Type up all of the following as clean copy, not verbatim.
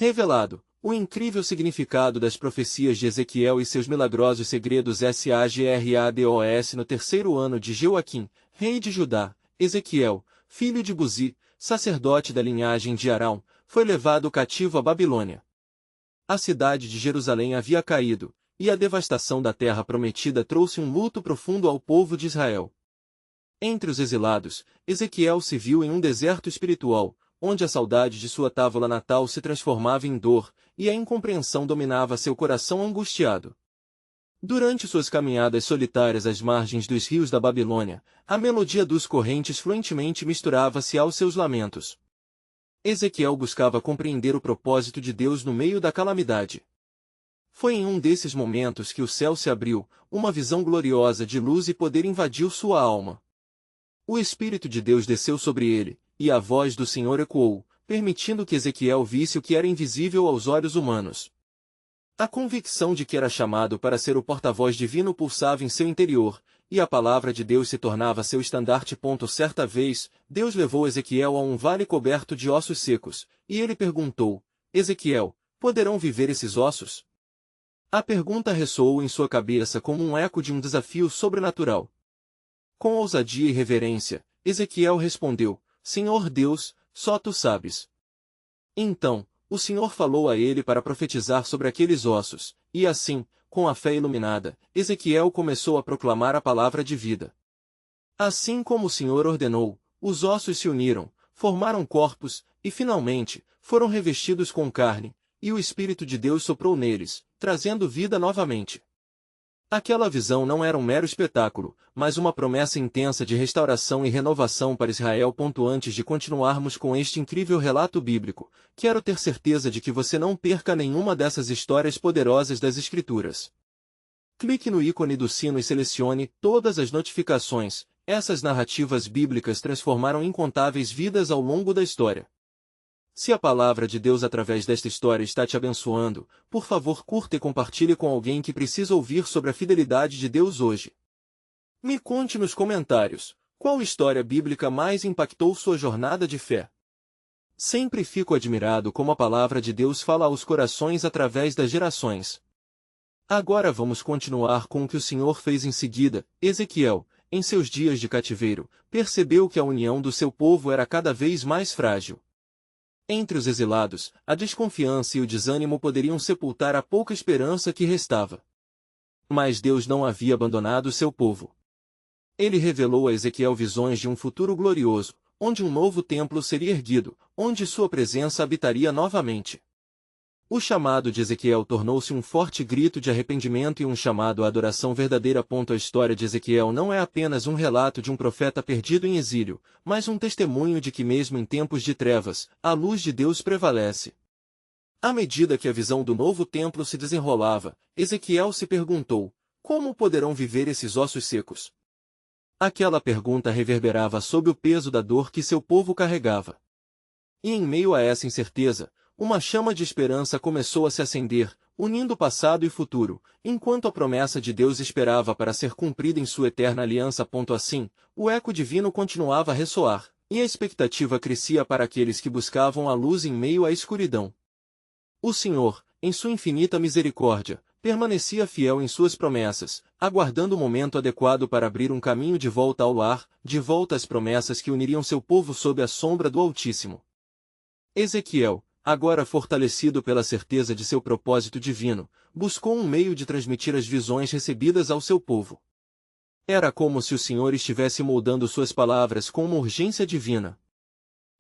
Revelado, o incrível significado das profecias de Ezequiel e seus milagrosos segredos Sagrados no terceiro ano de Joaquim, rei de Judá, Ezequiel, filho de Buzi, sacerdote da linhagem de Arão, foi levado cativo à Babilônia. A cidade de Jerusalém havia caído, e a devastação da terra prometida trouxe um luto profundo ao povo de Israel. Entre os exilados, Ezequiel se viu em um deserto espiritual, onde a saudade de sua távola natal se transformava em dor, e a incompreensão dominava seu coração angustiado. Durante suas caminhadas solitárias às margens dos rios da Babilônia, a melodia dos correntes fluentemente misturava-se aos seus lamentos. Ezequiel buscava compreender o propósito de Deus no meio da calamidade. Foi em um desses momentos que o céu se abriu, uma visão gloriosa de luz e poder invadiu sua alma. O Espírito de Deus desceu sobre ele, e a voz do Senhor ecoou, permitindo que Ezequiel visse o que era invisível aos olhos humanos. A convicção de que era chamado para ser o porta-voz divino pulsava em seu interior, e a palavra de Deus se tornava seu estandarte. Certa vez, Deus levou Ezequiel a um vale coberto de ossos secos, e ele perguntou: Ezequiel, poderão viver esses ossos? A pergunta ressoou em sua cabeça como um eco de um desafio sobrenatural. Com ousadia e reverência, Ezequiel respondeu: Senhor Deus, só tu sabes. Então, o Senhor falou a ele para profetizar sobre aqueles ossos, e assim, com a fé iluminada, Ezequiel começou a proclamar a palavra de vida. Assim como o Senhor ordenou, os ossos se uniram, formaram corpos, e finalmente, foram revestidos com carne, e o Espírito de Deus soprou neles, trazendo vida novamente. Aquela visão não era um mero espetáculo, mas uma promessa intensa de restauração e renovação para Israel. Antes de continuarmos com este incrível relato bíblico, quero ter certeza de que você não perca nenhuma dessas histórias poderosas das Escrituras. Clique no ícone do sino e selecione todas as notificações. Essas narrativas bíblicas transformaram incontáveis vidas ao longo da história. Se a palavra de Deus através desta história está te abençoando, por favor curta e compartilhe com alguém que precisa ouvir sobre a fidelidade de Deus hoje. Me conte nos comentários, qual história bíblica mais impactou sua jornada de fé? Sempre fico admirado como a palavra de Deus fala aos corações através das gerações. Agora vamos continuar com o que o Senhor fez em seguida. Ezequiel, em seus dias de cativeiro, percebeu que a união do seu povo era cada vez mais frágil. Entre os exilados, a desconfiança e o desânimo poderiam sepultar a pouca esperança que restava. Mas Deus não havia abandonado seu povo. Ele revelou a Ezequiel visões de um futuro glorioso, onde um novo templo seria erguido, onde sua presença habitaria novamente. O chamado de Ezequiel tornou-se um forte grito de arrependimento e um chamado à adoração verdadeira. A história de Ezequiel não é apenas um relato de um profeta perdido em exílio, mas um testemunho de que mesmo em tempos de trevas, a luz de Deus prevalece. À medida que a visão do novo templo se desenrolava, Ezequiel se perguntou: como poderão viver esses ossos secos? Aquela pergunta reverberava sob o peso da dor que seu povo carregava. E em meio a essa incerteza, uma chama de esperança começou a se acender, unindo passado e futuro, enquanto a promessa de Deus esperava para ser cumprida em sua eterna aliança. Assim, o eco divino continuava a ressoar, e a expectativa crescia para aqueles que buscavam a luz em meio à escuridão. O Senhor, em sua infinita misericórdia, permanecia fiel em suas promessas, aguardando o momento adequado para abrir um caminho de volta ao lar, de volta às promessas que uniriam seu povo sob a sombra do Altíssimo. Ezequiel, agora fortalecido pela certeza de seu propósito divino, buscou um meio de transmitir as visões recebidas ao seu povo. Era como se o Senhor estivesse moldando suas palavras com uma urgência divina.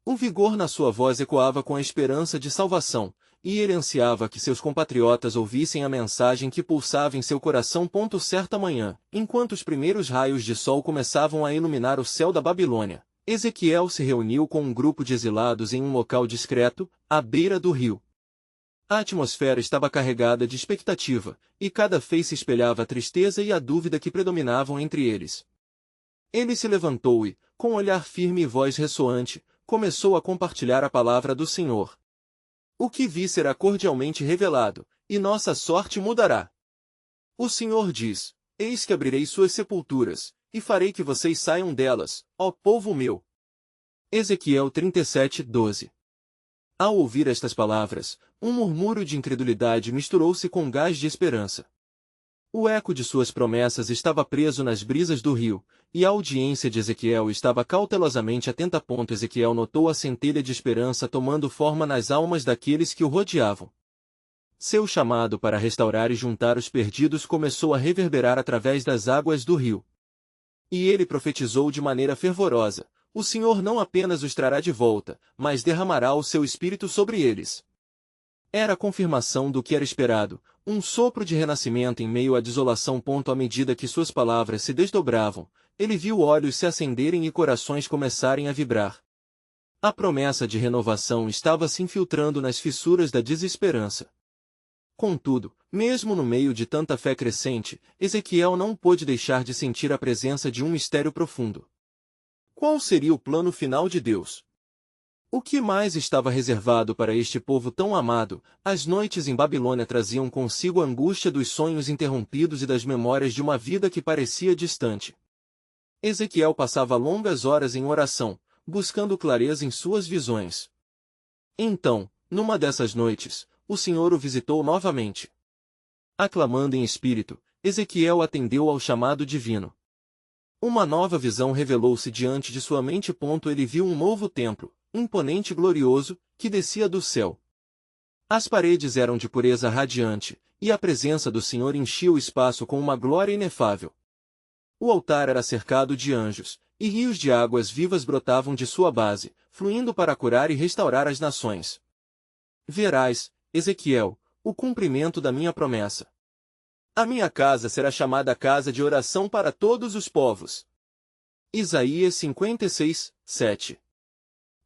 O vigor na sua voz ecoava com a esperança de salvação, e ele ansiava que seus compatriotas ouvissem a mensagem que pulsava em seu coração. Certa manhã, enquanto os primeiros raios de sol começavam a iluminar o céu da Babilônia, Ezequiel se reuniu com um grupo de exilados em um local discreto, à beira do rio. A atmosfera estava carregada de expectativa, e cada face espelhava a tristeza e a dúvida que predominavam entre eles. Ele se levantou e, com olhar firme e voz ressoante, começou a compartilhar a palavra do Senhor. O que vi será cordialmente revelado, e nossa sorte mudará. O Senhor diz: eis que abrirei suas sepulturas, e farei que vocês saiam delas, ó povo meu. Ezequiel 37:12. Ao ouvir estas palavras, um murmúrio de incredulidade misturou-se com gás de esperança. O eco de suas promessas estava preso nas brisas do rio, e a audiência de Ezequiel estava cautelosamente atenta. Ezequiel notou a centelha de esperança tomando forma nas almas daqueles que o rodeavam. Seu chamado para restaurar e juntar os perdidos começou a reverberar através das águas do rio. E ele profetizou de maneira fervorosa: o Senhor não apenas os trará de volta, mas derramará o seu espírito sobre eles. Era a confirmação do que era esperado, um sopro de renascimento em meio à desolação. À medida que suas palavras se desdobravam, ele viu olhos se acenderem e corações começarem a vibrar. A promessa de renovação estava se infiltrando nas fissuras da desesperança. Contudo, mesmo no meio de tanta fé crescente, Ezequiel não pôde deixar de sentir a presença de um mistério profundo. Qual seria o plano final de Deus? O que mais estava reservado para este povo tão amado? As noites em Babilônia traziam consigo a angústia dos sonhos interrompidos e das memórias de uma vida que parecia distante. Ezequiel passava longas horas em oração, buscando clareza em suas visões. Então, numa dessas noites, o Senhor o visitou novamente. Aclamando em espírito, Ezequiel atendeu ao chamado divino. Uma nova visão revelou-se diante de sua mente. Ele viu um novo templo, imponente e glorioso, que descia do céu. As paredes eram de pureza radiante, e a presença do Senhor enchia o espaço com uma glória inefável. O altar era cercado de anjos, e rios de águas vivas brotavam de sua base, fluindo para curar e restaurar as nações. Verás, Ezequiel, o cumprimento da minha promessa. A minha casa será chamada casa de oração para todos os povos. Isaías 56, 7.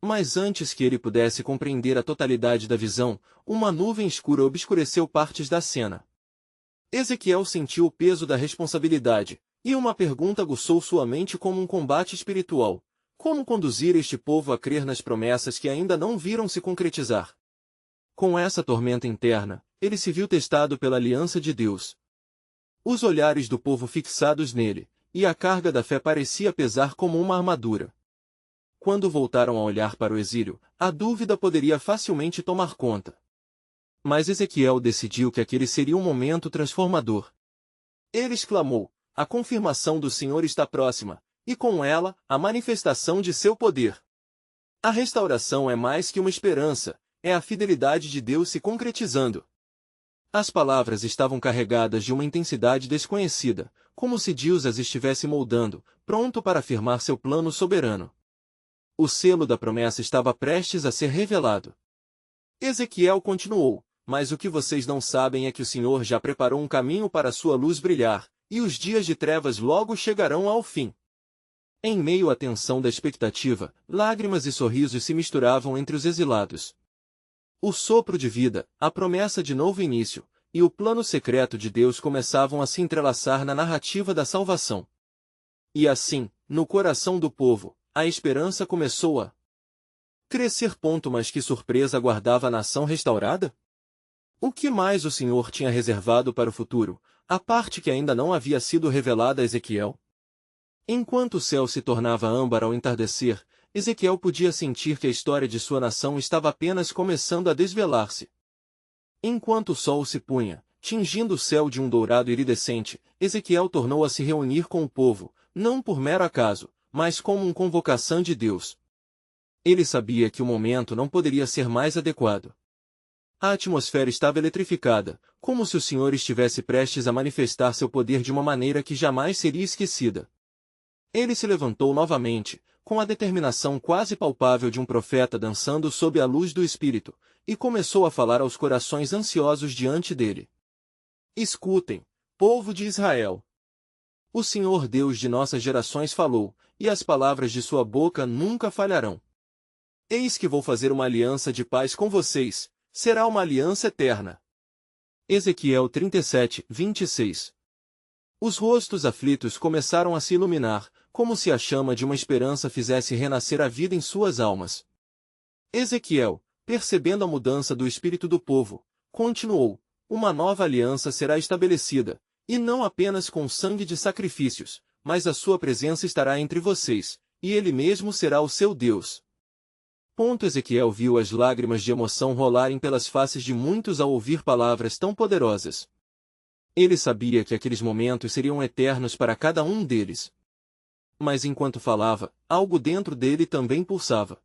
Mas antes que ele pudesse compreender a totalidade da visão, uma nuvem escura obscureceu partes da cena. Ezequiel sentiu o peso da responsabilidade, e uma pergunta aguçou sua mente como um combate espiritual: como conduzir este povo a crer nas promessas que ainda não viram se concretizar? Com essa tormenta interna, ele se viu testado pela aliança de Deus. Os olhares do povo fixados nele, e a carga da fé parecia pesar como uma armadura. Quando voltaram a olhar para o exílio, a dúvida poderia facilmente tomar conta. Mas Ezequiel decidiu que aquele seria um momento transformador. Ele exclamou: a confirmação do Senhor está próxima, e com ela, a manifestação de seu poder. A restauração é mais que uma esperança, é a fidelidade de Deus se concretizando. As palavras estavam carregadas de uma intensidade desconhecida, como se Deus as estivesse moldando, pronto para afirmar seu plano soberano. O selo da promessa estava prestes a ser revelado. Ezequiel continuou: mas o que vocês não sabem é que o Senhor já preparou um caminho para sua luz brilhar, e os dias de trevas logo chegarão ao fim. Em meio à tensão da expectativa, lágrimas e sorrisos se misturavam entre os exilados. O sopro de vida, a promessa de novo início, e o plano secreto de Deus começavam a se entrelaçar na narrativa da salvação. E assim, no coração do povo, a esperança começou a crescer. Mas que surpresa aguardava a nação restaurada? O que mais o Senhor tinha reservado para o futuro, a parte que ainda não havia sido revelada a Ezequiel? Enquanto o céu se tornava âmbar ao entardecer, Ezequiel podia sentir que a história de sua nação estava apenas começando a desvelar-se. Enquanto o sol se punha, tingindo o céu de um dourado iridescente, Ezequiel tornou a se reunir com o povo, não por mero acaso, mas como uma convocação de Deus. Ele sabia que o momento não poderia ser mais adequado. A atmosfera estava eletrificada, como se o Senhor estivesse prestes a manifestar seu poder de uma maneira que jamais seria esquecida. Ele se levantou novamente, com a determinação quase palpável de um profeta dançando sob a luz do Espírito, e começou a falar aos corações ansiosos diante dele. Escutem, povo de Israel. O Senhor Deus de nossas gerações falou, e as palavras de sua boca nunca falharão. Eis que vou fazer uma aliança de paz com vocês, será uma aliança eterna. Ezequiel 37, 26. Os rostos aflitos começaram a se iluminar, como se a chama de uma esperança fizesse renascer a vida em suas almas. Ezequiel, percebendo a mudança do espírito do povo, continuou: uma nova aliança será estabelecida, e não apenas com sangue de sacrifícios, mas a sua presença estará entre vocês, e ele mesmo será o seu Deus. Ezequiel viu as lágrimas de emoção rolarem pelas faces de muitos ao ouvir palavras tão poderosas. Ele sabia que aqueles momentos seriam eternos para cada um deles. Mas enquanto falava, algo dentro dele também pulsava.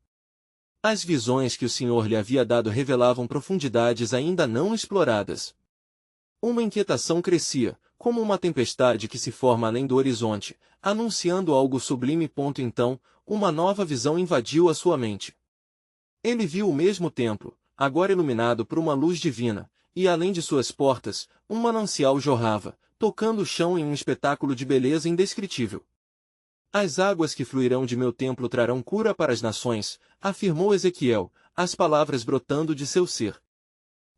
As visões que o Senhor lhe havia dado revelavam profundidades ainda não exploradas. Uma inquietação crescia, como uma tempestade que se forma além do horizonte, anunciando algo sublime. Então, uma nova visão invadiu a sua mente. Ele viu o mesmo templo, agora iluminado por uma luz divina, e além de suas portas, um manancial jorrava, tocando o chão em um espetáculo de beleza indescritível. As águas que fluirão de meu templo trarão cura para as nações, afirmou Ezequiel, as palavras brotando de seu ser.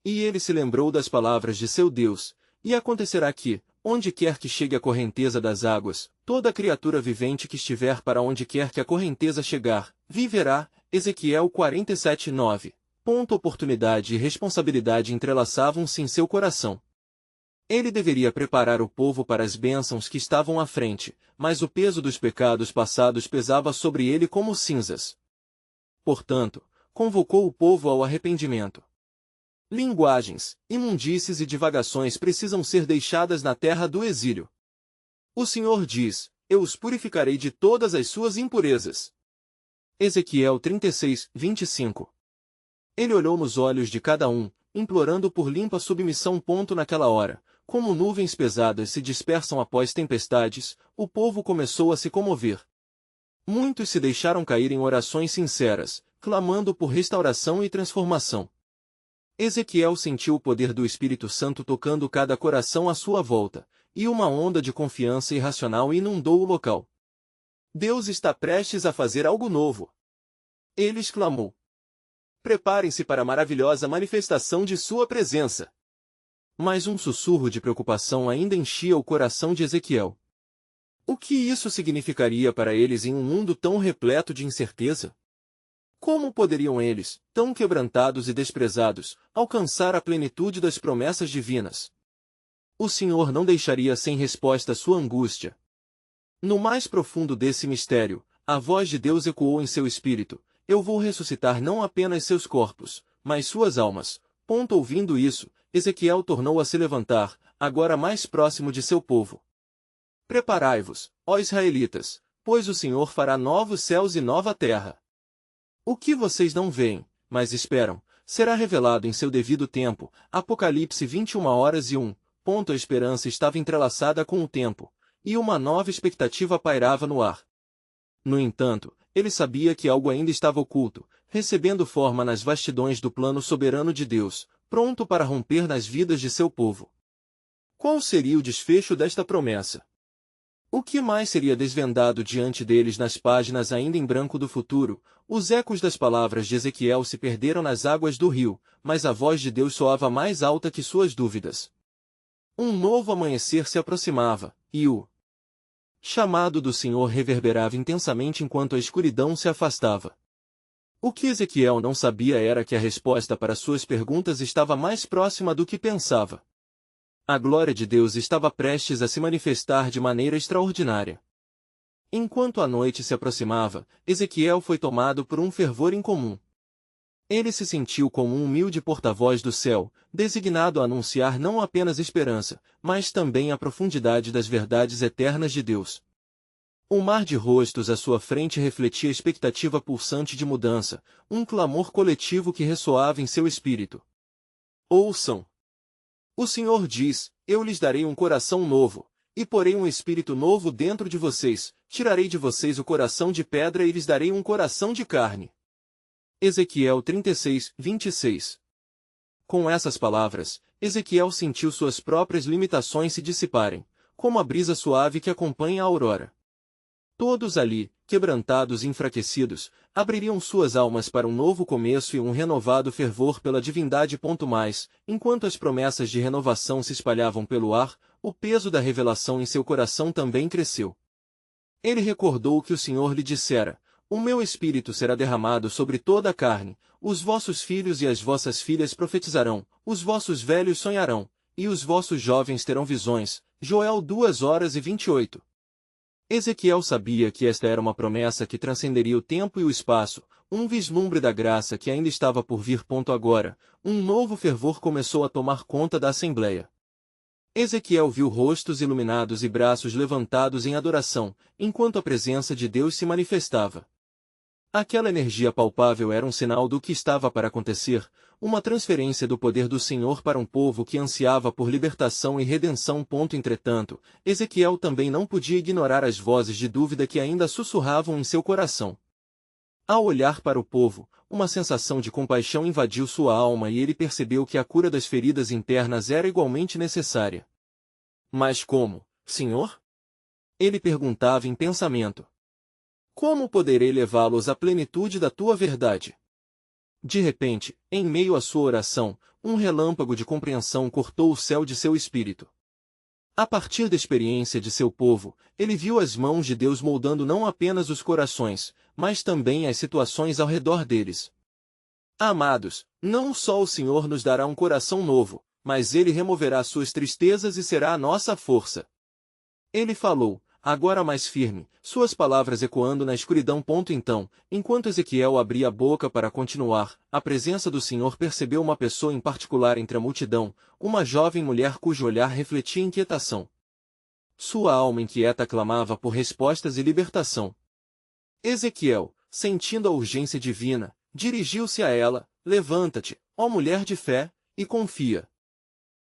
E ele se lembrou das palavras de seu Deus, e acontecerá que, onde quer que chegue a correnteza das águas, toda criatura vivente que estiver para onde quer que a correnteza chegar, viverá. Ezequiel 47:9. Oportunidade e responsabilidade entrelaçavam-se em seu coração. Ele deveria preparar o povo para as bênçãos que estavam à frente, mas o peso dos pecados passados pesava sobre ele como cinzas. Portanto, convocou o povo ao arrependimento. Linguagens, imundícies e divagações precisam ser deixadas na terra do exílio. O Senhor diz: eu os purificarei de todas as suas impurezas. Ezequiel 36:25. Ele olhou nos olhos de cada um, implorando por limpa submissão. Naquela hora, como nuvens pesadas se dispersam após tempestades, o povo começou a se comover. Muitos se deixaram cair em orações sinceras, clamando por restauração e transformação. Ezequiel sentiu o poder do Espírito Santo tocando cada coração à sua volta, e uma onda de confiança irracional inundou o local. Deus está prestes a fazer algo novo. Ele exclamou. Preparem-se para a maravilhosa manifestação de sua presença. Mas um sussurro de preocupação ainda enchia o coração de Ezequiel. O que isso significaria para eles em um mundo tão repleto de incerteza? Como poderiam eles, tão quebrantados e desprezados, alcançar a plenitude das promessas divinas? O Senhor não deixaria sem resposta sua angústia. No mais profundo desse mistério, a voz de Deus ecoou em seu espírito: eu vou ressuscitar não apenas seus corpos, mas suas almas. Ouvindo isso, Ezequiel tornou a se levantar, agora mais próximo de seu povo. Preparai-vos, ó israelitas, pois o Senhor fará novos céus e nova terra. O que vocês não veem, mas esperam, será revelado em seu devido tempo. Apocalipse 21:01. A esperança estava entrelaçada com o tempo, e uma nova expectativa pairava no ar. No entanto, ele sabia que algo ainda estava oculto, recebendo forma nas vastidões do plano soberano de Deus, pronto para romper nas vidas de seu povo. Qual seria o desfecho desta promessa? O que mais seria desvendado diante deles nas páginas ainda em branco do futuro? Os ecos das palavras de Ezequiel se perderam nas águas do rio, mas a voz de Deus soava mais alta que suas dúvidas. Um novo amanhecer se aproximava, e o chamado do Senhor reverberava intensamente enquanto a escuridão se afastava. O que Ezequiel não sabia era que a resposta para suas perguntas estava mais próxima do que pensava. A glória de Deus estava prestes a se manifestar de maneira extraordinária. Enquanto a noite se aproximava, Ezequiel foi tomado por um fervor incomum. Ele se sentiu como um humilde porta-voz do céu, designado a anunciar não apenas esperança, mas também a profundidade das verdades eternas de Deus. O mar de rostos à sua frente refletia expectativa pulsante de mudança, um clamor coletivo que ressoava em seu espírito. Ouçam! O Senhor diz: eu lhes darei um coração novo, e porei um espírito novo dentro de vocês, tirarei de vocês o coração de pedra e lhes darei um coração de carne. Ezequiel 36:26. Com essas palavras, Ezequiel sentiu suas próprias limitações se dissiparem, como a brisa suave que acompanha a aurora. Todos ali, quebrantados e enfraquecidos, abririam suas almas para um novo começo e um renovado fervor pela divindade. Mais, enquanto as promessas de renovação se espalhavam pelo ar, o peso da revelação em seu coração também cresceu. Ele recordou o que o Senhor lhe dissera: o meu espírito será derramado sobre toda a carne, os vossos filhos e as vossas filhas profetizarão, os vossos velhos sonharão, e os vossos jovens terão visões. Joel 2:28. Ezequiel sabia que esta era uma promessa que transcenderia o tempo e o espaço, um vislumbre da graça que ainda estava por vir. Agora, um novo fervor começou a tomar conta da assembleia. Ezequiel viu rostos iluminados e braços levantados em adoração, enquanto a presença de Deus se manifestava. Aquela energia palpável era um sinal do que estava para acontecer, uma transferência do poder do Senhor para um povo que ansiava por libertação e redenção. Entretanto, Ezequiel também não podia ignorar as vozes de dúvida que ainda sussurravam em seu coração. Ao olhar para o povo, uma sensação de compaixão invadiu sua alma e ele percebeu que a cura das feridas internas era igualmente necessária. Mas como, Senhor? Ele perguntava em pensamento. Como poderei levá-los à plenitude da tua verdade? De repente, em meio à sua oração, um relâmpago de compreensão cortou o céu de seu espírito. A partir da experiência de seu povo, ele viu as mãos de Deus moldando não apenas os corações, mas também as situações ao redor deles. Amados, não só o Senhor nos dará um coração novo, mas Ele removerá suas tristezas e será a nossa força. Ele falou, agora mais firme, suas palavras ecoando na escuridão. Então, enquanto Ezequiel abria a boca para continuar, a presença do Senhor percebeu uma pessoa em particular entre a multidão, uma jovem mulher cujo olhar refletia inquietação. Sua alma inquieta clamava por respostas e libertação. Ezequiel, sentindo a urgência divina, dirigiu-se a ela, levanta-te, ó mulher de fé, e confia.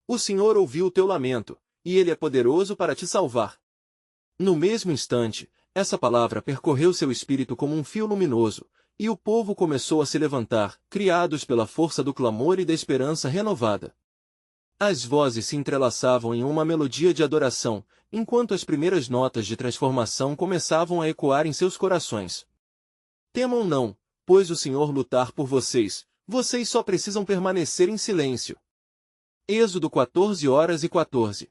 O Senhor ouviu o teu lamento, e Ele é poderoso para te salvar. No mesmo instante, essa palavra percorreu seu espírito como um fio luminoso, e o povo começou a se levantar, criados pela força do clamor e da esperança renovada. As vozes se entrelaçavam em uma melodia de adoração, enquanto as primeiras notas de transformação começavam a ecoar em seus corações. Temam não, pois o Senhor lutar por vocês, vocês só precisam permanecer em silêncio. Êxodo 14:14.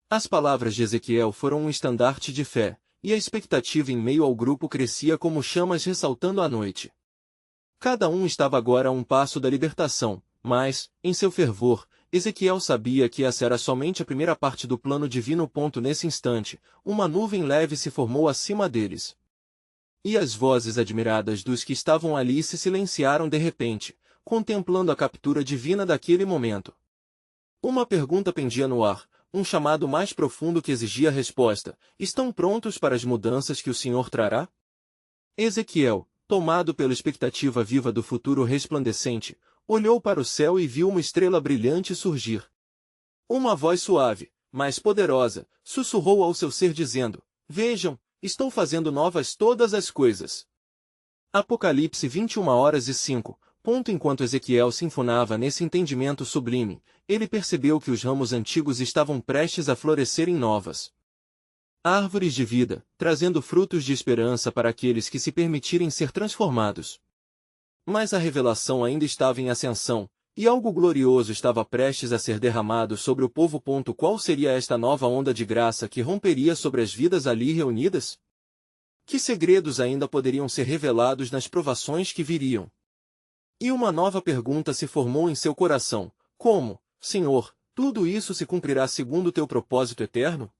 As palavras de Ezequiel foram um estandarte de fé, e a expectativa em meio ao grupo crescia como chamas ressaltando a noite. Cada um estava agora a um passo da libertação, mas, em seu fervor, Ezequiel sabia que essa era somente a primeira parte do plano divino. Nesse instante, uma nuvem leve se formou acima deles. E as vozes admiradas dos que estavam ali se silenciaram de repente, contemplando a captura divina daquele momento. Uma pergunta pendia no ar, um chamado mais profundo que exigia resposta: estão prontos para as mudanças que o Senhor trará? Ezequiel, tomado pela expectativa viva do futuro resplandecente, olhou para o céu e viu uma estrela brilhante surgir. Uma voz suave, mas poderosa, sussurrou ao seu ser dizendo: vejam, estou fazendo novas todas as coisas. Apocalipse 21:05. Enquanto Ezequiel se enfunava nesse entendimento sublime, ele percebeu que os ramos antigos estavam prestes a florescer em novas árvores de vida, trazendo frutos de esperança para aqueles que se permitirem ser transformados. Mas a revelação ainda estava em ascensão, e algo glorioso estava prestes a ser derramado sobre o povo. Qual seria esta nova onda de graça que romperia sobre as vidas ali reunidas? Que segredos ainda poderiam ser revelados nas provações que viriam? E uma nova pergunta se formou em seu coração: como, Senhor, tudo isso se cumprirá segundo teu propósito eterno?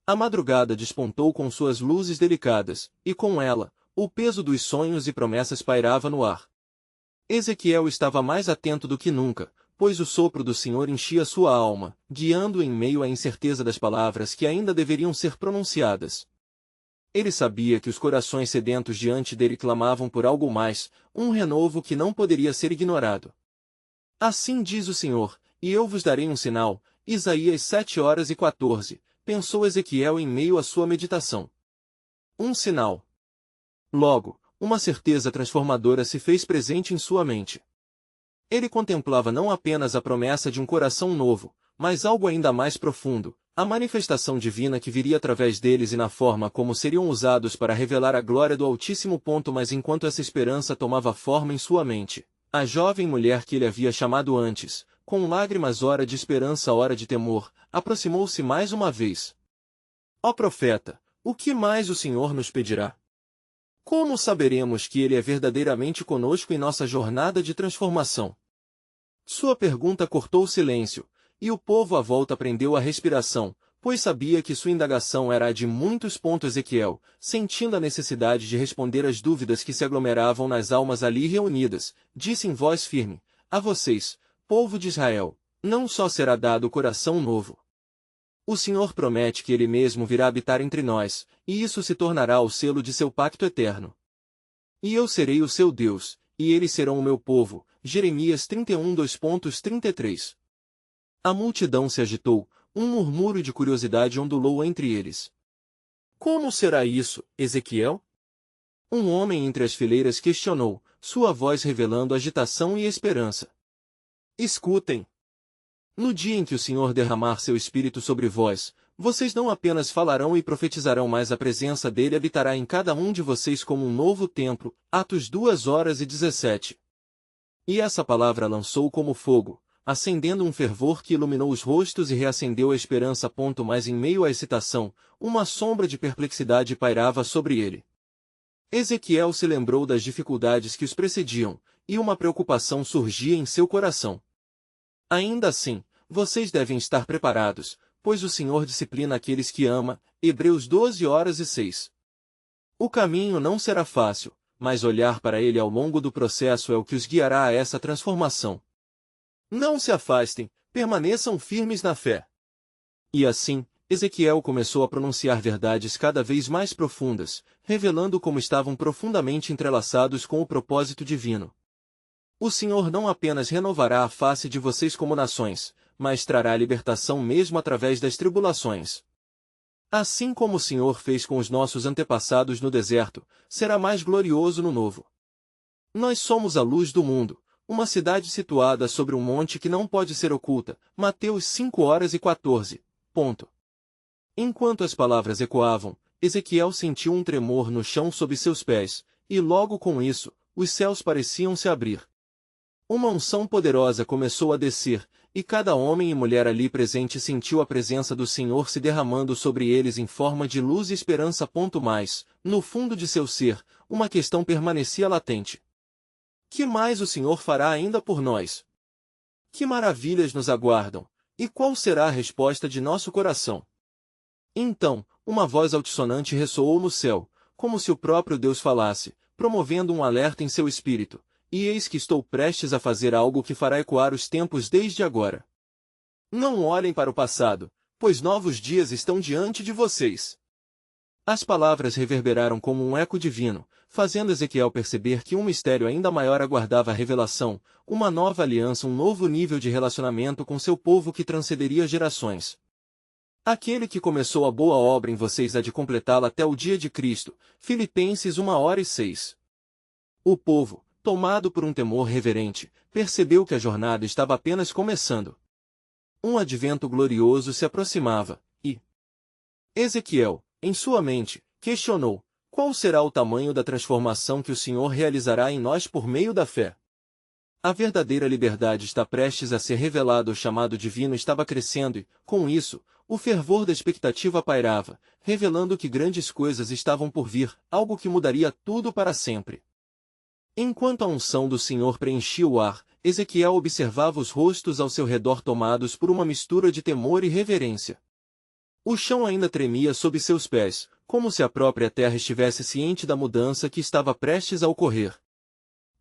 A madrugada despontou com suas luzes delicadas, e com ela, o peso dos sonhos e promessas pairava no ar. Ezequiel estava mais atento do que nunca, pois o sopro do Senhor enchia sua alma, guiando-o em meio à incerteza das palavras que ainda deveriam ser pronunciadas. Ele sabia que os corações sedentos diante dele clamavam por algo mais, um renovo que não poderia ser ignorado. Assim diz o Senhor, e eu vos darei um sinal. Isaías 7:14, pensou Ezequiel em meio à sua meditação. Um sinal. Logo, uma certeza transformadora se fez presente em sua mente. Ele contemplava não apenas a promessa de um coração novo, mas algo ainda mais profundo, a manifestação divina que viria através deles e na forma como seriam usados para revelar a glória do Altíssimo. Mas enquanto essa esperança tomava forma em sua mente, a jovem mulher que ele havia chamado antes, com lágrimas ora de esperança ora de temor, aproximou-se mais uma vez. Ó profeta, o que mais o Senhor nos pedirá? Como saberemos que Ele é verdadeiramente conosco em nossa jornada de transformação? Sua pergunta cortou o silêncio, e o povo à volta prendeu a respiração, pois sabia que sua indagação era a de muitos. Ezequiel, sentindo a necessidade de responder às dúvidas que se aglomeravam nas almas ali reunidas, disse em voz firme: a vocês, povo de Israel, não só será dado coração novo. O Senhor promete que Ele mesmo virá habitar entre nós, e isso se tornará o selo de seu pacto eterno. E eu serei o seu Deus, e eles serão o meu povo. Jeremias 31:2-33. A multidão se agitou, um murmúrio de curiosidade ondulou entre eles. Como será isso, Ezequiel? Um homem entre as fileiras questionou, sua voz revelando agitação e esperança. Escutem! No dia em que o Senhor derramar seu Espírito sobre vós, vocês não apenas falarão e profetizarão, mas a presença dele habitará em cada um de vocês como um novo templo. Atos 2:17. E essa palavra lançou como fogo, acendendo um fervor que iluminou os rostos e reacendeu a esperança. Mas em meio à excitação, uma sombra de perplexidade pairava sobre ele. Ezequiel se lembrou das dificuldades que os precediam, e uma preocupação surgia em seu coração. Ainda assim, vocês devem estar preparados, pois o Senhor disciplina aqueles que ama. Hebreus 12:6. O caminho não será fácil, mas olhar para ele ao longo do processo é o que os guiará a essa transformação. Não se afastem, permaneçam firmes na fé. E assim, Ezequiel começou a pronunciar verdades cada vez mais profundas, revelando como estavam profundamente entrelaçados com o propósito divino. O Senhor não apenas renovará a face de vocês como nações, mas trará libertação mesmo através das tribulações. Assim como o Senhor fez com os nossos antepassados no deserto, será mais glorioso no novo. Nós somos a luz do mundo, uma cidade situada sobre um monte que não pode ser oculta. Mateus 5:14. Enquanto as palavras ecoavam, Ezequiel sentiu um tremor no chão sob seus pés, e logo com isso, os céus pareciam se abrir. Uma unção poderosa começou a descer, e cada homem e mulher ali presente sentiu a presença do Senhor se derramando sobre eles em forma de luz e esperança. Mas, no fundo de seu ser, uma questão permanecia latente. Que mais o Senhor fará ainda por nós? Que maravilhas nos aguardam? E qual será a resposta de nosso coração? Então, uma voz altissonante ressoou no céu, como se o próprio Deus falasse, promovendo um alerta em seu espírito. E eis que estou prestes a fazer algo que fará ecoar os tempos desde agora. Não olhem para o passado, pois novos dias estão diante de vocês. As palavras reverberaram como um eco divino, fazendo Ezequiel perceber que um mistério ainda maior aguardava a revelação, uma nova aliança, um novo nível de relacionamento com seu povo que transcenderia gerações. Aquele que começou a boa obra em vocês há de completá-la até o dia de Cristo. Filipenses 1:6. O povo, tomado por um temor reverente, percebeu que a jornada estava apenas começando. Um advento glorioso se aproximava, e Ezequiel, em sua mente, questionou: qual será o tamanho da transformação que o Senhor realizará em nós por meio da fé? A verdadeira liberdade está prestes a ser revelada, o chamado divino estava crescendo e, com isso, o fervor da expectativa pairava, revelando que grandes coisas estavam por vir, algo que mudaria tudo para sempre. Enquanto a unção do Senhor preenchia o ar, Ezequiel observava os rostos ao seu redor tomados por uma mistura de temor e reverência. O chão ainda tremia sob seus pés, como se a própria terra estivesse ciente da mudança que estava prestes a ocorrer.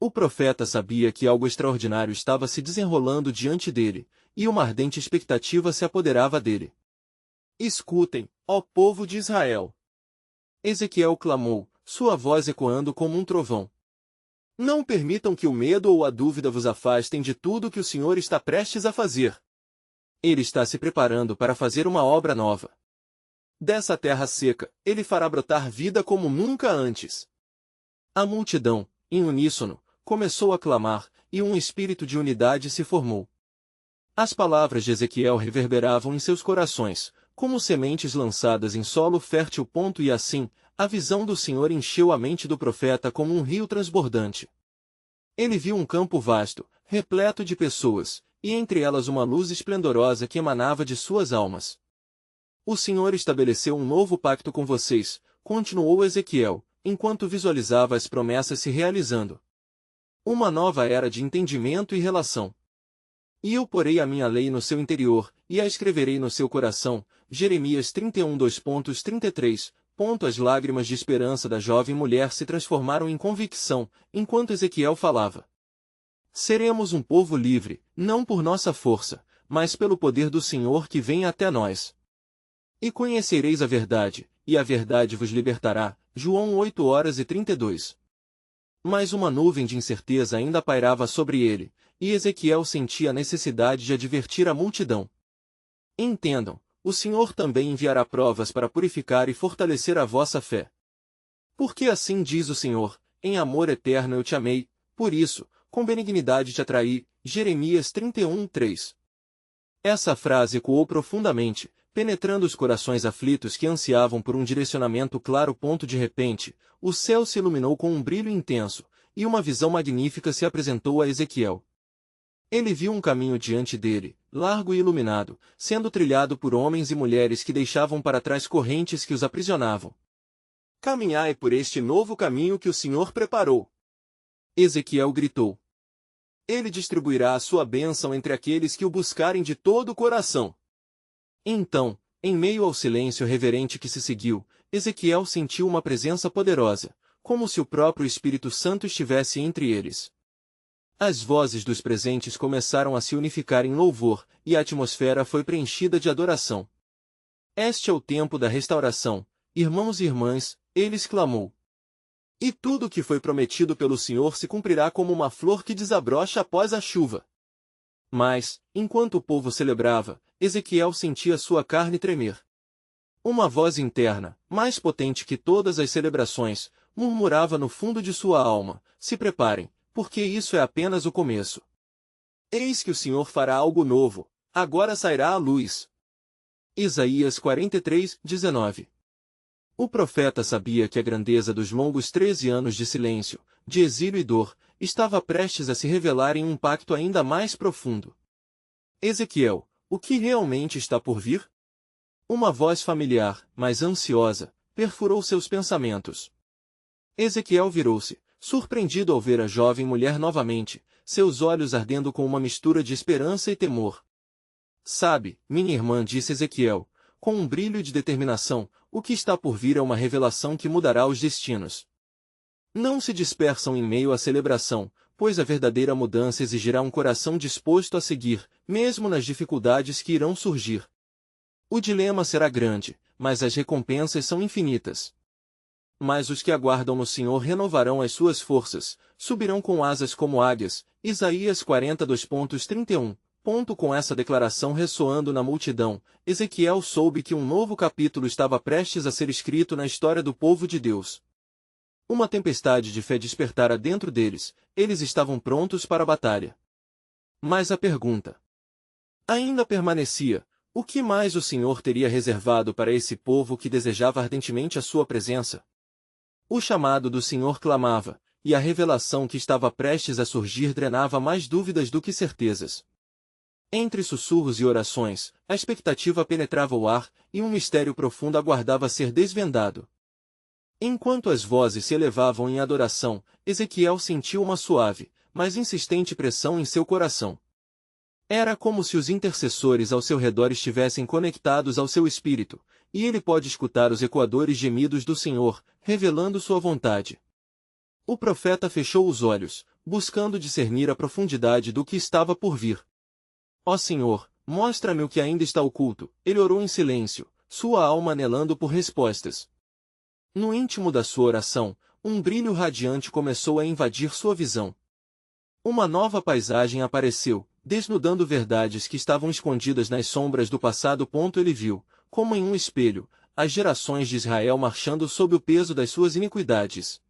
O profeta sabia que algo extraordinário estava se desenrolando diante dele, e uma ardente expectativa se apoderava dele. Escutem, ó povo de Israel! Ezequiel clamou, sua voz ecoando como um trovão. Não permitam que o medo ou a dúvida vos afastem de tudo que o Senhor está prestes a fazer. Ele está se preparando para fazer uma obra nova. Dessa terra seca, ele fará brotar vida como nunca antes. A multidão, em uníssono, começou a clamar, e um espírito de unidade se formou. As palavras de Ezequiel reverberavam em seus corações, como sementes lançadas em solo fértil. E assim, a visão do Senhor encheu a mente do profeta como um rio transbordante. Ele viu um campo vasto, repleto de pessoas, e entre elas uma luz esplendorosa que emanava de suas almas. O Senhor estabeleceu um novo pacto com vocês, continuou Ezequiel, enquanto visualizava as promessas se realizando. Uma nova era de entendimento e relação. E eu porei a minha lei no seu interior, e a escreverei no seu coração. Jeremias 31:2.33. As lágrimas de esperança da jovem mulher se transformaram em convicção, enquanto Ezequiel falava. Seremos um povo livre, não por nossa força, mas pelo poder do Senhor que vem até nós. E conhecereis a verdade, e a verdade vos libertará. João 8:32. Mas uma nuvem de incerteza ainda pairava sobre ele, e Ezequiel sentia a necessidade de advertir a multidão. Entendam, o Senhor também enviará provas para purificar e fortalecer a vossa fé. Porque assim diz o Senhor, em amor eterno eu te amei, por isso, com benignidade te atraí. Jeremias 31:3. Essa frase ecoou profundamente, penetrando os corações aflitos que ansiavam por um direcionamento claro. De repente, o céu se iluminou com um brilho intenso, e uma visão magnífica se apresentou a Ezequiel. Ele viu um caminho diante dele, largo e iluminado, sendo trilhado por homens e mulheres que deixavam para trás correntes que os aprisionavam. Caminhai por este novo caminho que o Senhor preparou. Ezequiel gritou. Ele distribuirá a sua bênção entre aqueles que o buscarem de todo o coração. Então, em meio ao silêncio reverente que se seguiu, Ezequiel sentiu uma presença poderosa, como se o próprio Espírito Santo estivesse entre eles. As vozes dos presentes começaram a se unificar em louvor, e a atmosfera foi preenchida de adoração. Este é o tempo da restauração, irmãos e irmãs, ele exclamou. E tudo o que foi prometido pelo Senhor se cumprirá como uma flor que desabrocha após a chuva. Mas, enquanto o povo celebrava, Ezequiel sentia sua carne tremer. Uma voz interna, mais potente que todas as celebrações, murmurava no fundo de sua alma: se preparem, porque isso é apenas o começo. Eis que o Senhor fará algo novo, agora sairá à luz. Isaías 43:19. O profeta sabia que a grandeza dos longos 13 anos de silêncio, de exílio e dor, estava prestes a se revelar em um pacto ainda mais profundo. Ezequiel, o que realmente está por vir? Uma voz familiar, mas ansiosa, perfurou seus pensamentos. Ezequiel virou-se, surpreendido ao ver a jovem mulher novamente, seus olhos ardendo com uma mistura de esperança e temor. Sabe, minha irmã, disse Ezequiel, com um brilho de determinação, o que está por vir é uma revelação que mudará os destinos. Não se dispersam em meio à celebração, pois a verdadeira mudança exigirá um coração disposto a seguir, mesmo nas dificuldades que irão surgir. O dilema será grande, mas as recompensas são infinitas. Mas os que aguardam no Senhor renovarão as suas forças, subirão com asas como águias. Isaías 42:31. Com essa declaração ressoando na multidão, Ezequiel soube que um novo capítulo estava prestes a ser escrito na história do povo de Deus. Uma tempestade de fé despertara dentro deles, eles estavam prontos para a batalha. Mas a pergunta ainda permanecia: o que mais o Senhor teria reservado para esse povo que desejava ardentemente a sua presença? O chamado do Senhor clamava, e a revelação que estava prestes a surgir drenava mais dúvidas do que certezas. Entre sussurros e orações, a expectativa penetrava o ar, e um mistério profundo aguardava ser desvendado. Enquanto as vozes se elevavam em adoração, Ezequiel sentiu uma suave, mas insistente pressão em seu coração. Era como se os intercessores ao seu redor estivessem conectados ao seu espírito, e ele pode escutar os ecoadores gemidos do Senhor, revelando sua vontade. O profeta fechou os olhos, buscando discernir a profundidade do que estava por vir. Ó Senhor, mostra-me o que ainda está oculto, ele orou em silêncio, sua alma anelando por respostas. No íntimo da sua oração, um brilho radiante começou a invadir sua visão. Uma nova paisagem apareceu, desnudando verdades que estavam escondidas nas sombras do passado. Ele viu, como em um espelho, as gerações de Israel marchando sob o peso das suas iniquidades.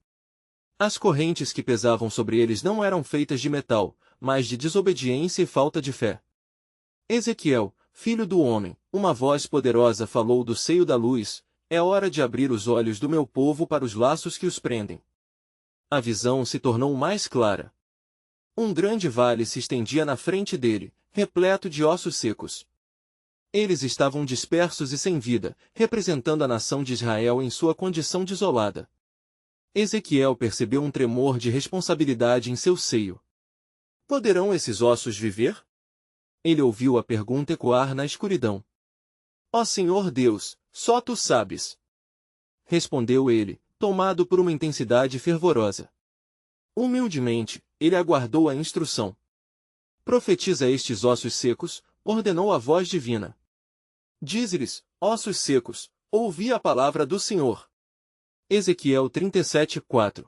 As correntes que pesavam sobre eles não eram feitas de metal, mas de desobediência e falta de fé. Ezequiel, filho do homem, uma voz poderosa falou do seio da luz: é hora de abrir os olhos do meu povo para os laços que os prendem. A visão se tornou mais clara. Um grande vale se estendia na frente dele, repleto de ossos secos. Eles estavam dispersos e sem vida, representando a nação de Israel em sua condição desolada. Ezequiel percebeu um tremor de responsabilidade em seu seio. Poderão esses ossos viver? Ele ouviu a pergunta ecoar na escuridão. Ó Senhor Deus, só tu sabes. Respondeu ele, tomado por uma intensidade fervorosa. Humildemente, ele aguardou a instrução. Profetiza a estes ossos secos, ordenou a voz divina. Dize-lhes, ossos secos, ouvi a palavra do Senhor. Ezequiel 37:4.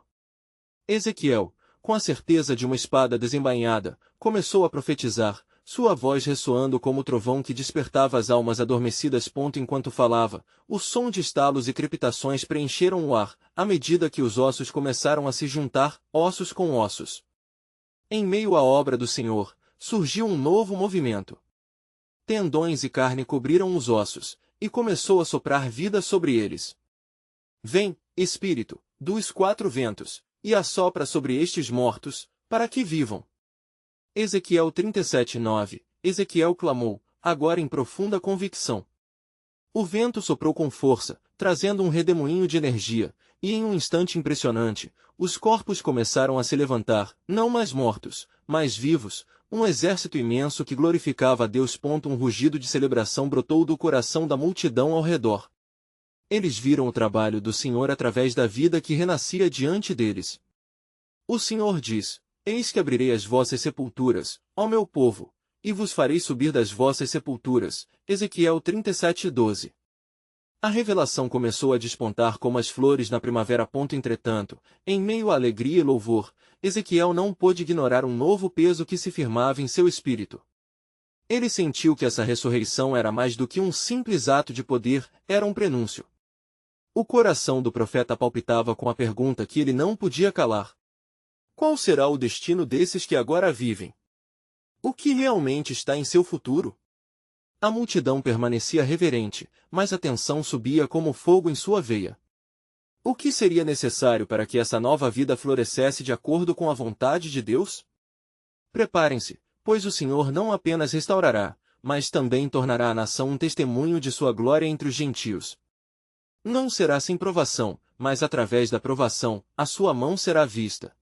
Ezequiel, com a certeza de uma espada desembainhada, começou a profetizar, sua voz ressoando como o trovão que despertava as almas adormecidas. Enquanto falava, o som de estalos e crepitações preencheram o ar, à medida que os ossos começaram a se juntar, ossos com ossos. Em meio à obra do Senhor, surgiu um novo movimento. Tendões e carne cobriram os ossos, e começou a soprar vida sobre eles. Vem, Espírito, dos quatro ventos, e assopra sobre estes mortos, para que vivam. Ezequiel 37:9. Ezequiel clamou, agora em profunda convicção. O vento soprou com força, trazendo um redemoinho de energia, e em um instante impressionante, os corpos começaram a se levantar, não mais mortos, mas vivos, um exército imenso que glorificava a Deus. Um rugido de celebração brotou do coração da multidão ao redor. Eles viram o trabalho do Senhor através da vida que renascia diante deles. O Senhor diz, eis que abrirei as vossas sepulturas, ó meu povo, e vos farei subir das vossas sepulturas. Ezequiel 37:12. A revelação começou a despontar como as flores na primavera. Entretanto, em meio à alegria e louvor, Ezequiel não pôde ignorar um novo peso que se firmava em seu espírito. Ele sentiu que essa ressurreição era mais do que um simples ato de poder, era um prenúncio. O coração do profeta palpitava com a pergunta que ele não podia calar. Qual será o destino desses que agora vivem? O que realmente está em seu futuro? A multidão permanecia reverente, mas a tensão subia como fogo em sua veia. O que seria necessário para que essa nova vida florescesse de acordo com a vontade de Deus? Preparem-se, pois o Senhor não apenas restaurará, mas também tornará a nação um testemunho de sua glória entre os gentios. Não será sem provação, mas através da provação, a sua mão será vista.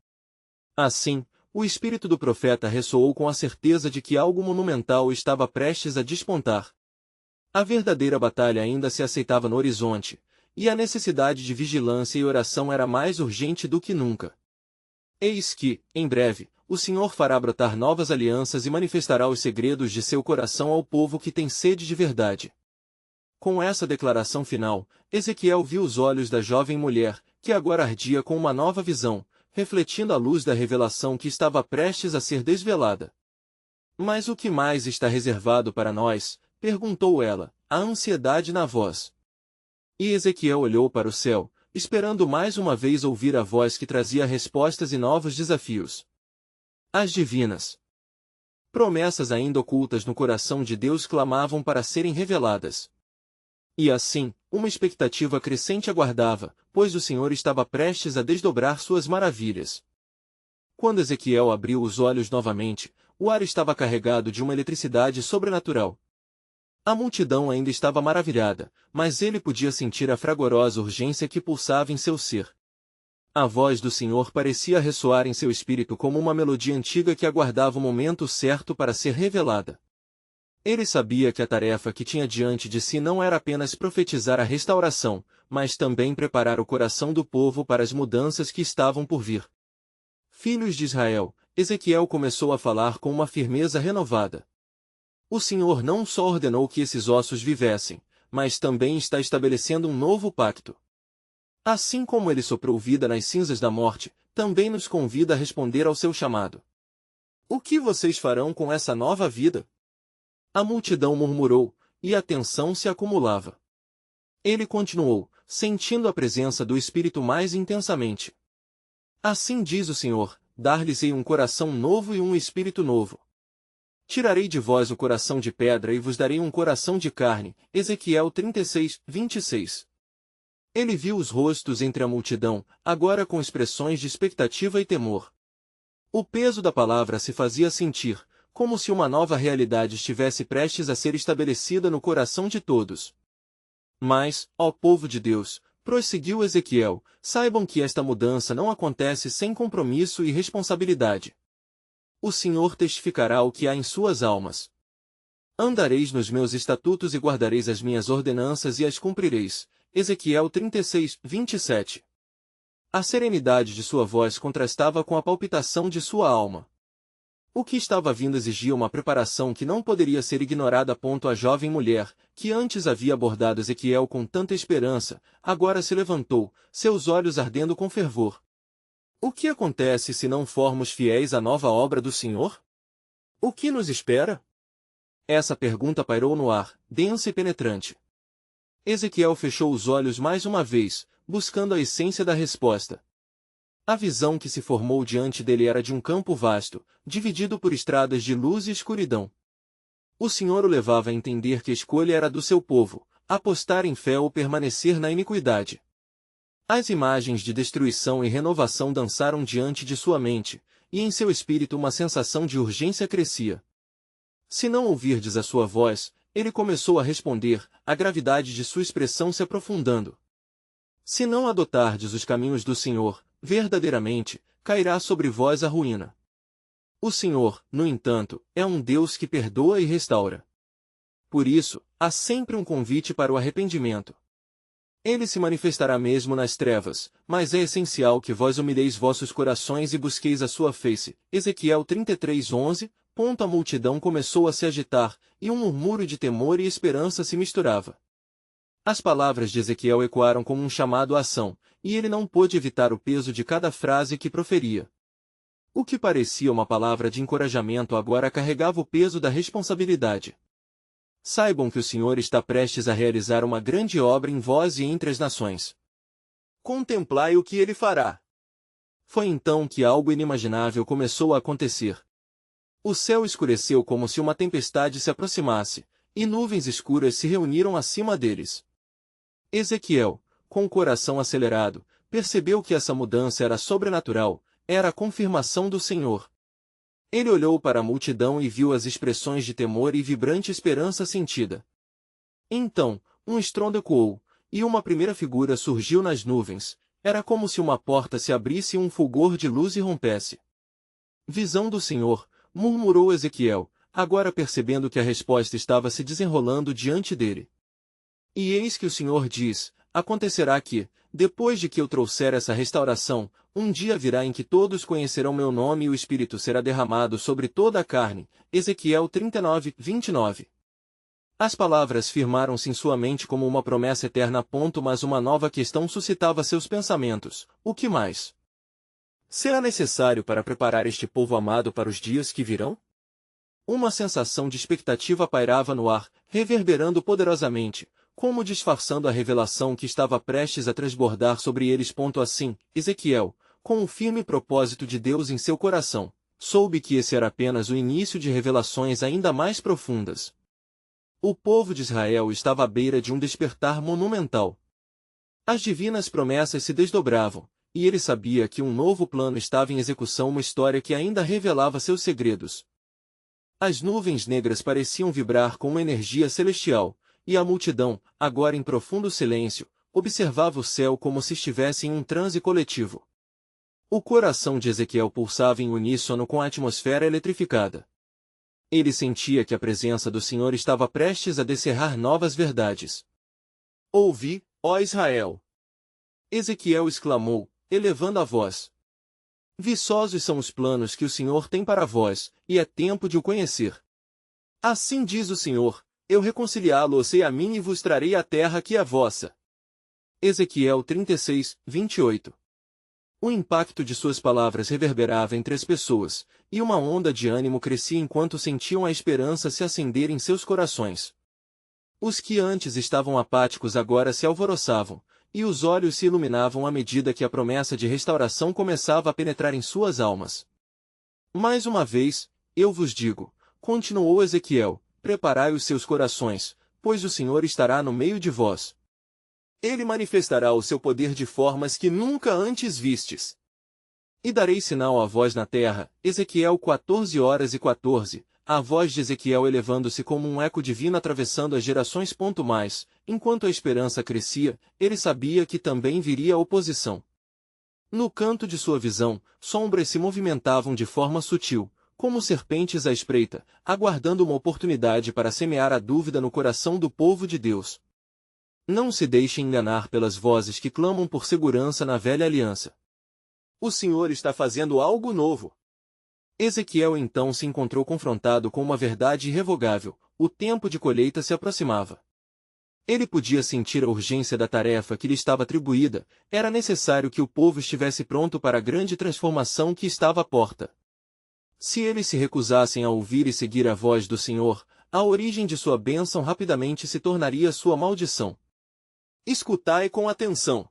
Assim, o espírito do profeta ressoou com a certeza de que algo monumental estava prestes a despontar. A verdadeira batalha ainda se aceitava no horizonte, e a necessidade de vigilância e oração era mais urgente do que nunca. Eis que, em breve, o Senhor fará brotar novas alianças e manifestará os segredos de seu coração ao povo que tem sede de verdade. Com essa declaração final, Ezequiel viu os olhos da jovem mulher, que agora ardia com uma nova visão, refletindo a luz da revelação que estava prestes a ser desvelada. Mas o que mais está reservado para nós? Perguntou ela, a ansiedade na voz. E Ezequiel olhou para o céu, esperando mais uma vez ouvir a voz que trazia respostas e novos desafios. As divinas promessas ainda ocultas no coração de Deus clamavam para serem reveladas. E assim, uma expectativa crescente aguardava, pois o Senhor estava prestes a desdobrar suas maravilhas. Quando Ezequiel abriu os olhos novamente, o ar estava carregado de uma eletricidade sobrenatural. A multidão ainda estava maravilhada, mas ele podia sentir a fragorosa urgência que pulsava em seu ser. A voz do Senhor parecia ressoar em seu espírito como uma melodia antiga que aguardava o momento certo para ser revelada. Ele sabia que a tarefa que tinha diante de si não era apenas profetizar a restauração, mas também preparar o coração do povo para as mudanças que estavam por vir. Filhos de Israel, Ezequiel começou a falar com uma firmeza renovada. O Senhor não só ordenou que esses ossos vivessem, mas também está estabelecendo um novo pacto. Assim como ele soprou vida nas cinzas da morte, também nos convida a responder ao seu chamado. O que vocês farão com essa nova vida? A multidão murmurou, e a tensão se acumulava. Ele continuou, sentindo a presença do Espírito mais intensamente. Assim diz o Senhor, dar-lhes-ei um coração novo e um espírito novo. Tirarei de vós o coração de pedra e vos darei um coração de carne. Ezequiel 36:26. Ele viu os rostos entre a multidão, agora com expressões de expectativa e temor. O peso da palavra se fazia sentir, como se uma nova realidade estivesse prestes a ser estabelecida no coração de todos. Mas, ó povo de Deus, prosseguiu Ezequiel, saibam que esta mudança não acontece sem compromisso e responsabilidade. O Senhor testificará o que há em suas almas. Andareis nos meus estatutos e guardareis as minhas ordenanças e as cumprireis. Ezequiel 36, 27. A serenidade de sua voz contrastava com a palpitação de sua alma. O que estava vindo exigia uma preparação que não poderia ser ignorada. A jovem mulher, que antes havia abordado Ezequiel com tanta esperança, agora se levantou, seus olhos ardendo com fervor. O que acontece se não formos fiéis à nova obra do Senhor? O que nos espera? Essa pergunta pairou no ar, densa e penetrante. Ezequiel fechou os olhos mais uma vez, buscando a essência da resposta. A visão que se formou diante dele era de um campo vasto, dividido por estradas de luz e escuridão. O Senhor o levava a entender que a escolha era do seu povo, apostar em fé ou permanecer na iniquidade. As imagens de destruição e renovação dançaram diante de sua mente, e em seu espírito uma sensação de urgência crescia. Se não ouvirdes a sua voz, ele começou a responder, a gravidade de sua expressão se aprofundando. Se não adotardes os caminhos do Senhor, verdadeiramente, cairá sobre vós a ruína. O Senhor, no entanto, é um Deus que perdoa e restaura. Por isso, há sempre um convite para o arrependimento. Ele se manifestará mesmo nas trevas, mas é essencial que vós humilheis vossos corações e busqueis a sua face. Ezequiel 33, 11. A multidão começou a se agitar, e um murmúrio de temor e esperança se misturava. As palavras de Ezequiel ecoaram como um chamado à ação, e ele não pôde evitar o peso de cada frase que proferia. O que parecia uma palavra de encorajamento agora carregava o peso da responsabilidade. Saibam que o Senhor está prestes a realizar uma grande obra em vós e entre as nações. Contemplai o que ele fará. Foi então que algo inimaginável começou a acontecer. O céu escureceu como se uma tempestade se aproximasse, e nuvens escuras se reuniram acima deles. Ezequiel, com o coração acelerado, percebeu que essa mudança era sobrenatural, era a confirmação do Senhor. Ele olhou para a multidão e viu as expressões de temor e vibrante esperança sentida. Então, um estrondo ecoou, e uma primeira figura surgiu nas nuvens. Era como se uma porta se abrisse e um fulgor de luz irrompesse. Visão do Senhor, murmurou Ezequiel, agora percebendo que a resposta estava se desenrolando diante dele. E eis que o Senhor diz, acontecerá que, depois de que eu trouxer essa restauração, um dia virá em que todos conhecerão meu nome e o Espírito será derramado sobre toda a carne. Ezequiel 39, 29. As palavras firmaram-se em sua mente como uma promessa eterna. Mas uma nova questão suscitava seus pensamentos. O que mais será necessário para preparar este povo amado para os dias que virão? Uma sensação de expectativa pairava no ar, reverberando poderosamente, como disfarçando a revelação que estava prestes a transbordar sobre eles. Assim, Ezequiel, com o firme propósito de Deus em seu coração, soube que esse era apenas o início de revelações ainda mais profundas. O povo de Israel estava à beira de um despertar monumental. As divinas promessas se desdobravam, e ele sabia que um novo plano estava em execução, uma história que ainda revelava seus segredos. As nuvens negras pareciam vibrar com uma energia celestial, e a multidão, agora em profundo silêncio, observava o céu como se estivesse em um transe coletivo. O coração de Ezequiel pulsava em uníssono com a atmosfera eletrificada. Ele sentia que a presença do Senhor estava prestes a descerrar novas verdades. Ouvi, ó Israel! Ezequiel exclamou, elevando a voz. Viçosos são os planos que o Senhor tem para vós, e é tempo de o conhecer. Assim diz o Senhor, eu reconciliá-lo-ei a mim e vos trarei a terra que é vossa. Ezequiel 36, 28. O impacto de suas palavras reverberava entre as pessoas, e uma onda de ânimo crescia enquanto sentiam a esperança se acender em seus corações. Os que antes estavam apáticos agora se alvoroçavam, e os olhos se iluminavam à medida que a promessa de restauração começava a penetrar em suas almas. Mais uma vez, eu vos digo, continuou Ezequiel, preparai os seus corações, pois o Senhor estará no meio de vós. Ele manifestará o seu poder de formas que nunca antes vistes. E darei sinal a vós na terra. Ezequiel 14:14, a voz de Ezequiel elevando-se como um eco divino atravessando as gerações. Enquanto a esperança crescia, ele sabia que também viria a oposição. No canto de sua visão, sombras se movimentavam de forma sutil, como serpentes à espreita, aguardando uma oportunidade para semear a dúvida no coração do povo de Deus. Não se deixe enganar pelas vozes que clamam por segurança na velha aliança. O Senhor está fazendo algo novo. Ezequiel então se encontrou confrontado com uma verdade irrevogável: o tempo de colheita se aproximava. Ele podia sentir a urgência da tarefa que lhe estava atribuída, era necessário que o povo estivesse pronto para a grande transformação que estava à porta. Se eles se recusassem a ouvir e seguir a voz do Senhor, a origem de sua bênção rapidamente se tornaria sua maldição. Escutai com atenção.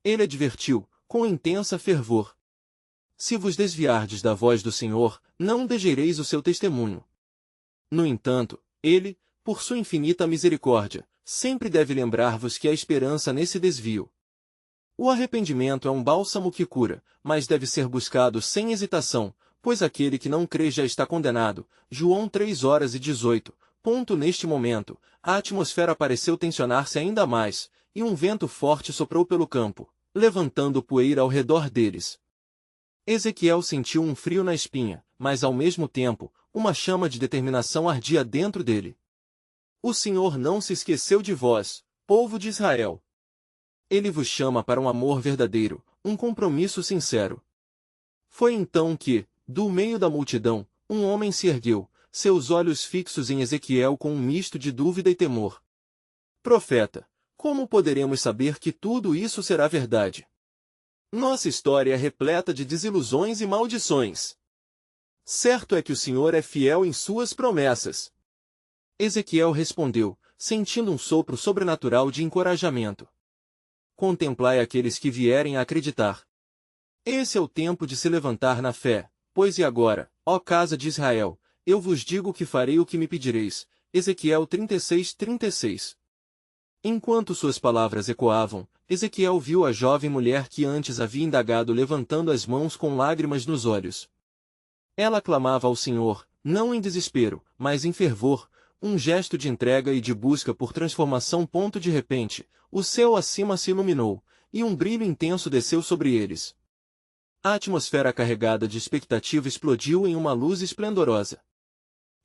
Ele advertiu, com intensa fervor. Se vos desviardes da voz do Senhor, não degereis o seu testemunho. No entanto, ele, por sua infinita misericórdia, sempre deve lembrar-vos que há esperança nesse desvio. O arrependimento é um bálsamo que cura, mas deve ser buscado sem hesitação, pois aquele que não crê já está condenado. João 3:18. Neste momento, a atmosfera pareceu tensionar-se ainda mais, e um vento forte soprou pelo campo, levantando poeira ao redor deles. Ezequiel sentiu um frio na espinha, mas ao mesmo tempo, uma chama de determinação ardia dentro dele. O Senhor não se esqueceu de vós, povo de Israel. Ele vos chama para um amor verdadeiro, um compromisso sincero. Foi então que, do meio da multidão, um homem se ergueu, seus olhos fixos em Ezequiel com um misto de dúvida e temor. Profeta, como poderemos saber que tudo isso será verdade? Nossa história é repleta de desilusões e maldições. Certo é que o Senhor é fiel em suas promessas. Ezequiel respondeu, sentindo um sopro sobrenatural de encorajamento. Contemplai aqueles que vierem a acreditar. Esse é o tempo de se levantar na fé, pois e agora, ó casa de Israel, eu vos digo que farei o que me pedireis. Ezequiel 36:36. Enquanto suas palavras ecoavam, Ezequiel viu a jovem mulher que antes havia indagado levantando as mãos com lágrimas nos olhos. Ela clamava ao Senhor, não em desespero, mas em fervor, um gesto de entrega e de busca por transformação. De repente, o céu acima se iluminou, e um brilho intenso desceu sobre eles. A atmosfera carregada de expectativa explodiu em uma luz esplendorosa.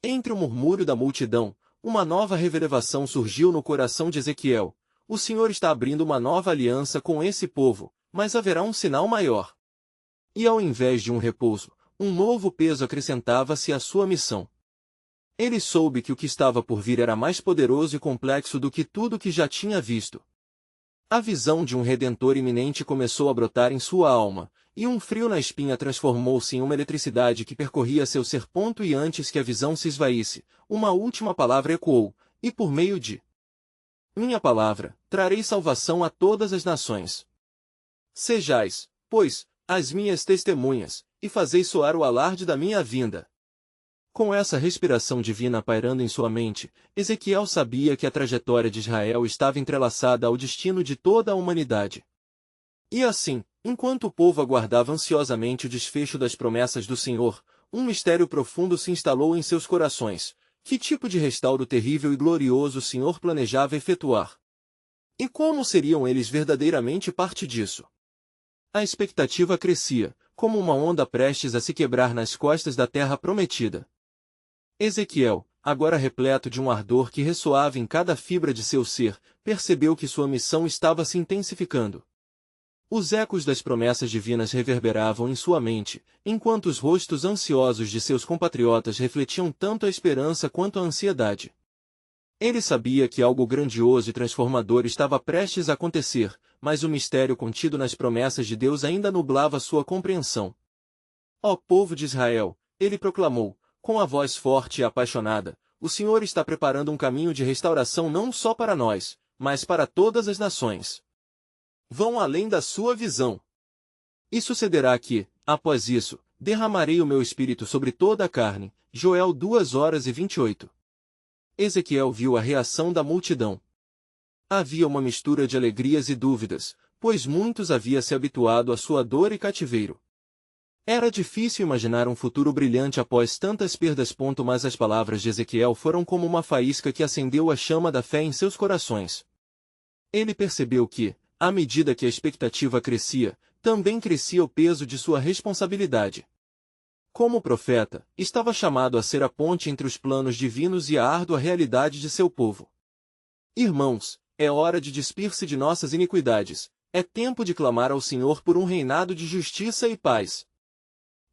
Entre o murmúrio da multidão, uma nova revelação surgiu no coração de Ezequiel. O Senhor está abrindo uma nova aliança com esse povo, mas haverá um sinal maior. E ao invés de um repouso, um novo peso acrescentava-se à sua missão. Ele soube que o que estava por vir era mais poderoso e complexo do que tudo que já tinha visto. A visão de um Redentor iminente começou a brotar em sua alma, e um frio na espinha transformou-se em uma eletricidade que percorria seu ser. E antes que a visão se esvaísse, uma última palavra ecoou, e por meio de minha palavra, trarei salvação a todas as nações. Sejais, pois, as minhas testemunhas, e fazei soar o alarde da minha vinda. Com essa respiração divina pairando em sua mente, Ezequiel sabia que a trajetória de Israel estava entrelaçada ao destino de toda a humanidade. E assim, enquanto o povo aguardava ansiosamente o desfecho das promessas do Senhor, um mistério profundo se instalou em seus corações. Que tipo de restauro terrível e glorioso o Senhor planejava efetuar? E como seriam eles verdadeiramente parte disso? A expectativa crescia, como uma onda prestes a se quebrar nas costas da terra prometida. Ezequiel, agora repleto de um ardor que ressoava em cada fibra de seu ser, percebeu que sua missão estava se intensificando. Os ecos das promessas divinas reverberavam em sua mente, enquanto os rostos ansiosos de seus compatriotas refletiam tanto a esperança quanto a ansiedade. Ele sabia que algo grandioso e transformador estava prestes a acontecer, mas o mistério contido nas promessas de Deus ainda nublava sua compreensão. Ó povo de Israel, ele proclamou, com a voz forte e apaixonada, o Senhor está preparando um caminho de restauração não só para nós, mas para todas as nações. Vão além da sua visão. E sucederá que, após isso, derramarei o meu espírito sobre toda a carne. Joel 2:28. Ezequiel viu a reação da multidão. Havia uma mistura de alegrias e dúvidas, pois muitos haviam se habituado à sua dor e cativeiro. Era difícil imaginar um futuro brilhante após tantas perdas. Mas as palavras de Ezequiel foram como uma faísca que acendeu a chama da fé em seus corações. Ele percebeu que, à medida que a expectativa crescia, também crescia o peso de sua responsabilidade. Como profeta, estava chamado a ser a ponte entre os planos divinos e a árdua realidade de seu povo. Irmãos, é hora de despir-se de nossas iniquidades, é tempo de clamar ao Senhor por um reinado de justiça e paz.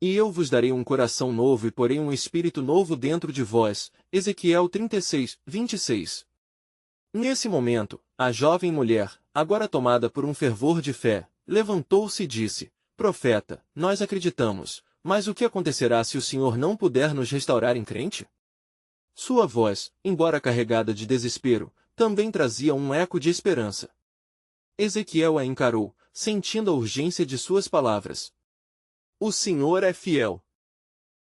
E eu vos darei um coração novo e porei um espírito novo dentro de vós. Ezequiel 36, 26. Nesse momento, a jovem mulher, agora tomada por um fervor de fé, levantou-se e disse: Profeta, nós acreditamos, mas o que acontecerá se o Senhor não puder nos restaurar em crente? Sua voz, embora carregada de desespero, também trazia um eco de esperança. Ezequiel a encarou, sentindo a urgência de suas palavras. O Senhor é fiel.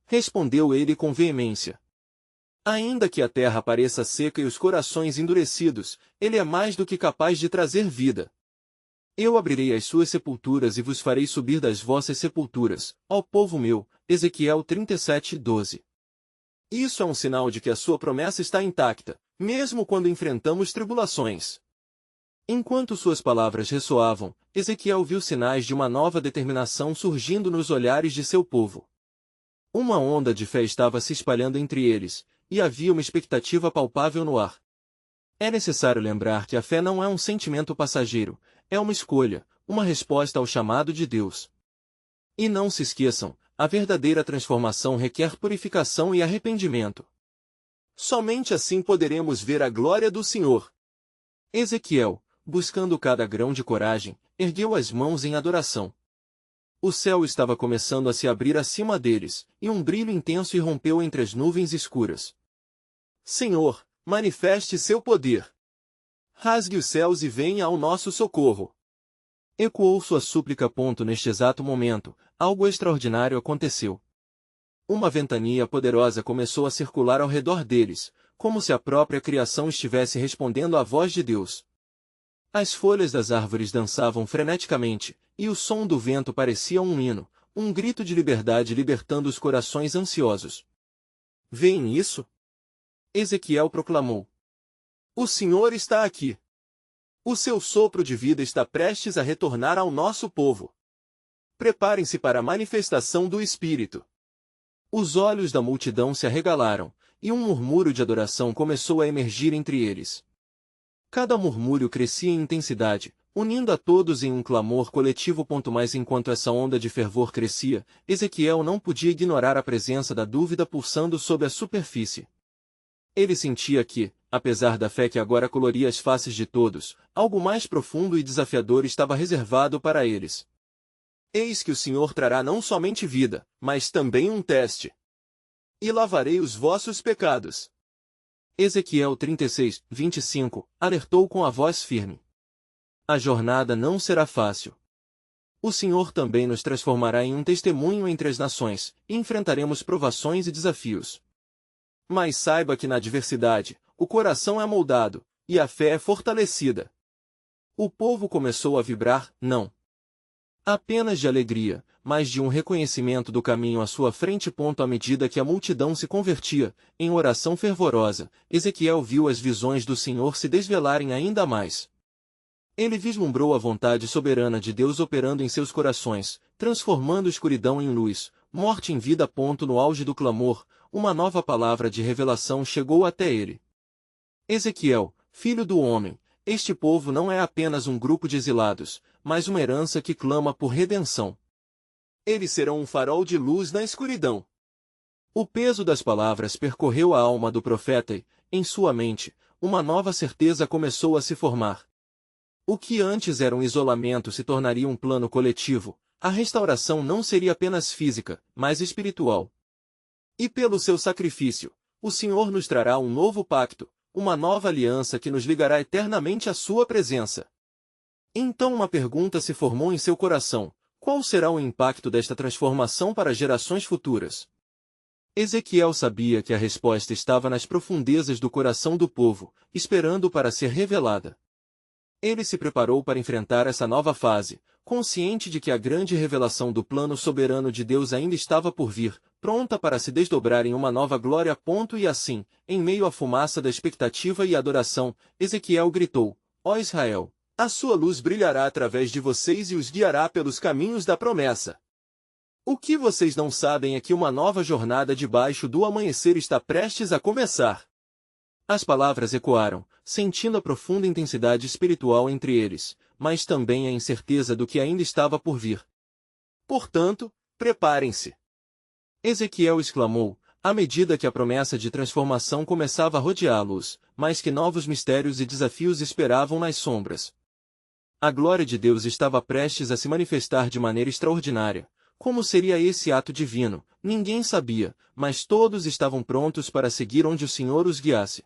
Respondeu ele com veemência. Ainda que a terra pareça seca e os corações endurecidos, ele é mais do que capaz de trazer vida. Eu abrirei as suas sepulturas e vos farei subir das vossas sepulturas, ó povo meu. Ezequiel 37, 12. Isso é um sinal de que a sua promessa está intacta, mesmo quando enfrentamos tribulações. Enquanto suas palavras ressoavam, Ezequiel viu sinais de uma nova determinação surgindo nos olhares de seu povo. Uma onda de fé estava se espalhando entre eles, e havia uma expectativa palpável no ar. É necessário lembrar que a fé não é um sentimento passageiro, é uma escolha, uma resposta ao chamado de Deus. E não se esqueçam, a verdadeira transformação requer purificação e arrependimento. Somente assim poderemos ver a glória do Senhor. Ezequiel, buscando cada grão de coragem, ergueu as mãos em adoração. O céu estava começando a se abrir acima deles, e um brilho intenso irrompeu entre as nuvens escuras. Senhor, manifeste seu poder. Rasgue os céus e venha ao nosso socorro. Ecoou sua súplica. Neste exato momento, algo extraordinário aconteceu. Uma ventania poderosa começou a circular ao redor deles, como se a própria criação estivesse respondendo à voz de Deus. As folhas das árvores dançavam freneticamente, e o som do vento parecia um hino, um grito de liberdade libertando os corações ansiosos. Veem isso? Ezequiel proclamou. O Senhor está aqui. O seu sopro de vida está prestes a retornar ao nosso povo. Preparem-se para a manifestação do Espírito. Os olhos da multidão se arregalaram, e um murmúrio de adoração começou a emergir entre eles. Cada murmúrio crescia em intensidade, unindo a todos em um clamor coletivo. Mas enquanto essa onda de fervor crescia, Ezequiel não podia ignorar a presença da dúvida pulsando sob a superfície. Ele sentia que, apesar da fé que agora coloria as faces de todos, algo mais profundo e desafiador estava reservado para eles. Eis que o Senhor trará não somente vida, mas também um teste. E lavarei os vossos pecados. Ezequiel 36, 25, alertou com a voz firme. A jornada não será fácil. O Senhor também nos transformará em um testemunho entre as nações, e enfrentaremos provações e desafios. Mas saiba que na adversidade, o coração é moldado, e a fé é fortalecida. O povo começou a vibrar, não apenas de alegria, mas de um reconhecimento do caminho à sua frente. À medida que a multidão se convertia, em oração fervorosa, Ezequiel viu as visões do Senhor se desvelarem ainda mais. Ele vislumbrou a vontade soberana de Deus operando em seus corações, transformando escuridão em luz, morte em vida. No auge do clamor, uma nova palavra de revelação chegou até ele. Ezequiel, filho do homem, este povo não é apenas um grupo de exilados, mas uma herança que clama por redenção. Eles serão um farol de luz na escuridão. O peso das palavras percorreu a alma do profeta e, em sua mente, uma nova certeza começou a se formar. O que antes era um isolamento se tornaria um plano coletivo. A restauração não seria apenas física, mas espiritual. E pelo seu sacrifício, o Senhor nos trará um novo pacto, uma nova aliança que nos ligará eternamente à sua presença. Então uma pergunta se formou em seu coração: qual será o impacto desta transformação para gerações futuras? Ezequiel sabia que a resposta estava nas profundezas do coração do povo, esperando para ser revelada. Ele se preparou para enfrentar essa nova fase, consciente de que a grande revelação do plano soberano de Deus ainda estava por vir, pronta para se desdobrar em uma nova glória. E assim, em meio à fumaça da expectativa e adoração, Ezequiel gritou: Ó Israel, a sua luz brilhará através de vocês e os guiará pelos caminhos da promessa. O que vocês não sabem é que uma nova jornada debaixo do amanhecer está prestes a começar. As palavras ecoaram, sentindo a profunda intensidade espiritual entre eles, mas também a incerteza do que ainda estava por vir. Portanto, preparem-se. Ezequiel exclamou, à medida que a promessa de transformação começava a rodeá-los, mas que novos mistérios e desafios esperavam nas sombras. A glória de Deus estava prestes a se manifestar de maneira extraordinária. Como seria esse ato divino, ninguém sabia, mas todos estavam prontos para seguir onde o Senhor os guiasse.